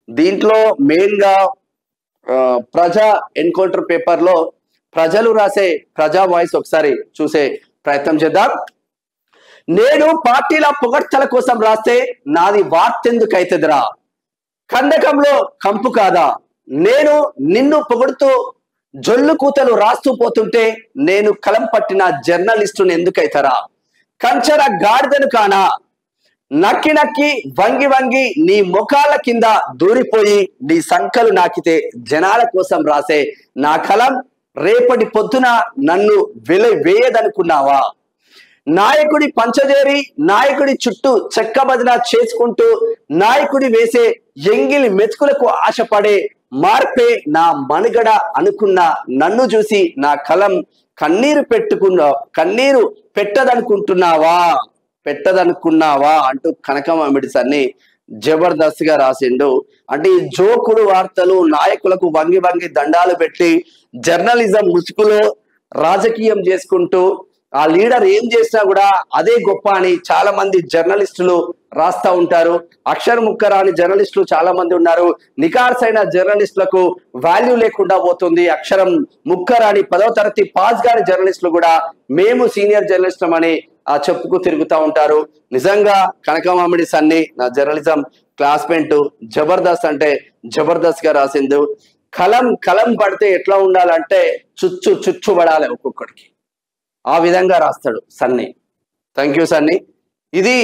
దీంట్లో మెయిన్ గా ప్రజా ఎన్కౌంటర్ పేపర్ లో ప్రజలు రాసే ప్రజా వాయిస్ ఒకసారి చూసే ప్రయత్నం చేద్దాం. నేను పార్టీల పొగడ్తల కోసం రాస్తే నాది వార్తెందుకైతదిరా, కందకంలో కంపు కాదా, నేను నిన్ను పొగుడుతూ జొల్లు కూతలు రాస్తూ పోతుంటే నేను కలం పట్టిన జర్నలిస్టుని ఎందుకైతారా, కంచర గాడిదను కానా, నక్కి నక్కి వంగి వంగి నీ ముఖాల కింద దూరిపోయి నీ సంకలు నాకితే జనాల కోసం రాసే నా కలం రేపటి పొద్దున నన్ను వేయదనుకున్నావా, నాయకుడి పంచజేరి నాయకుడి చుట్టూ చెక్కబదిన చేసుకుంటూ నాయకుడి వేసే ఎంగిలి మెతుకులకు ఆశపడే మార్పే నా మనుగడ అనుకున్న నన్ను చూసి నా కలం కన్నీరు పెట్టదనుకున్నావా అంటూ కనకమామిడి సన్ని జబర్దస్త్ గా రాసిండు. అంటే ఈ జోకుడు వార్తలు నాయకులకు వంగి వంగి దండాలు పెట్టి జర్నలిజం ముసుగులో రాజకీయం చేసుకుంటూ ఆ లీడర్ ఏం చేసినా కూడా అదే గొప్ప అని చాలా మంది జర్నలిస్టులు రాస్తా ఉంటారు. అక్షర ముక్కరాని జర్నలిస్టులు చాలా మంది ఉన్నారు. నికార్సైన జర్నలిస్టులకు వాల్యూ లేకుండా పోతుంది. అక్షరం ముక్కరాని 10వ తరగతి పాస్ గాని జర్నలిస్టులు కూడా మేము సీనియర్ జర్నలిస్టులం అని చెప్పుకు తిరుగుతూ ఉంటారు. నిజంగా కనకమామిడి సన్ని నా జర్నలిజం క్లాస్మేట్ జబర్దస్త్ అంటే జబర్దస్త్ గా రాసిండు. కలం పడితే ఎట్లా ఉండాలంటే చుచ్చు పడాలి ఒక్కొక్కడికి, ఆ విధంగా రాస్తాడు సన్ని. థ్యాంక్ యూ సన్ని. ఇది